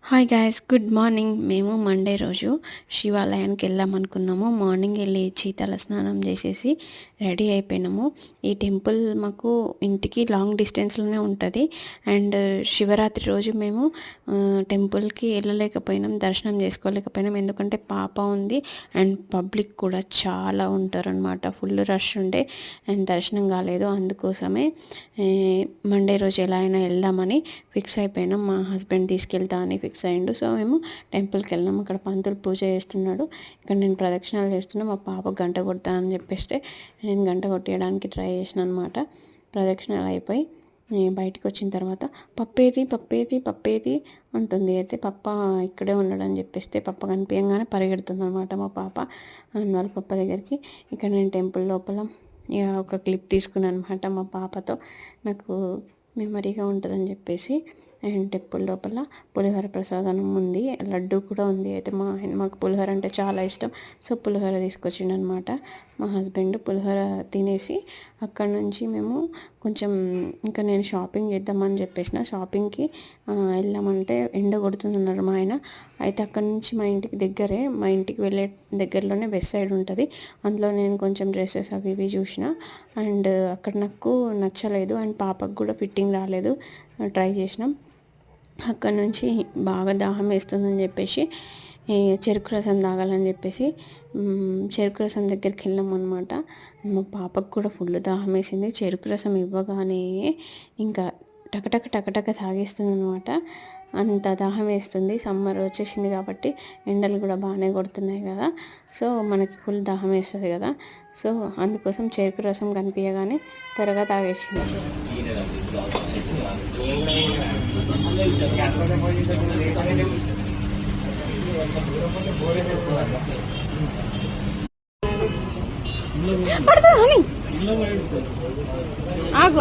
Hi guys, good morning. మేము Monday రోజు శివాలయానికి వెళ్దాం అనుకున్నాము. మార్నింగ్ లేచి తలస్నానం చేసేసి రెడీ అయిపోయినాము. ఈ టెంపుల్ మాకు ఇంటికి లాంగ్ డిస్టెన్స్లోనే ఉంటుంది. అండ్ శివరాత్రి రోజు మేము టెంపుల్కి వెళ్ళలేకపోయినాం, దర్శనం చేసుకోలేకపోయినాం. ఎందుకంటే పాప ఉంది అండ్ పబ్లిక్ కూడా చాలా ఉంటారు అనమాట. ఫుల్ రష్ ఉండే అండ్ దర్శనం కాలేదు. అందుకోసమే మండే రోజు ఎలా అయినా వెళ్దామని ఫిక్స్ అయిపోయినాం. మా హస్బెండ్ తీసుకెళ్తా అని ఫిక్స్ అయ్యిండు. సో మేము టెంపుల్కి వెళ్ళాము. అక్కడ పంతులు పూజ చేస్తున్నాడు, ఇక్కడ నేను ప్రదక్షిణాలు చేస్తున్నా. మా పాప గంట కొడతా అని చెప్పేస్తే నేను గంట కొట్టేయడానికి ట్రై చేసిన అనమాట. ప్రదక్షిణాలు అయిపోయి బయటకు వచ్చిన తర్వాత పప్పేది ఉంటుంది. అయితే పప్ప ఇక్కడే ఉన్నాడని చెప్పేస్తే పప్ప కనిపించగానే పరిగెడుతుంది అనమాట మా పాప వాళ్ళ పప్ప దగ్గరికి. ఇక్కడ నేను టెంపుల్ లోపల ఒక క్లిప్ తీసుకున్నాను అనమాట మా పాపతో. నాకు మెమరీగా ఉంటుందని చెప్పేసి. అండ్ టెంపుల్ లోపల పులిహోర ప్రసాదం ఉంది, లడ్డు కూడా ఉంది. అయితే మాకు పులిహోర అంటే చాలా ఇష్టం. సో పులిహోర తీసుకొచ్చిండు అనమాట మా హస్బెండ్. పులిహోర తినేసి అక్కడ నుంచి మేము కొంచెం ఇంకా నేను షాపింగ్ చేద్దామని చెప్పేసిన. షాపింగ్కి వెళ్దామంటే ఎండ కొడుతుందన్నారు మా ఆయన. అయితే అక్కడ నుంచి మా ఇంటికి వెళ్ళే దగ్గరలోనే వెస్ట్ సైడ్ ఉంటుంది. అందులో నేను కొంచెం డ్రెస్సెస్ అవి ఇవి చూసిన. అండ్ అక్కడ నాకు నచ్చలేదు అండ్ పాపకు కూడా ఫిట్టింగ్ రాలేదు. ట్రై చేసినాం. అక్కడ నుంచి బాగా దాహం వేస్తుందని చెప్పేసి చెరుకు రసం తాగాలని చెప్పేసి చెరుకు రసం దగ్గరికి వెళ్ళాం అనమాట. మా పాపకు కూడా ఫుల్ దాహం వేసింది. చెరుకు రసం ఇవ్వగానే ఇంకా టకటక తాగేస్తుంది అనమాట. అంత దాహం వేస్తుంది. సమ్మర్ వచ్చేసింది కాబట్టి ఎండలు కూడా బాగానే కొడుతున్నాయి కదా. సో మనకి ఫుల్ దాహం వేస్తుంది కదా. సో అందుకోసం చెరుకు రసం కనిపించగానే త్వరగా తాగేసింది. ఆగు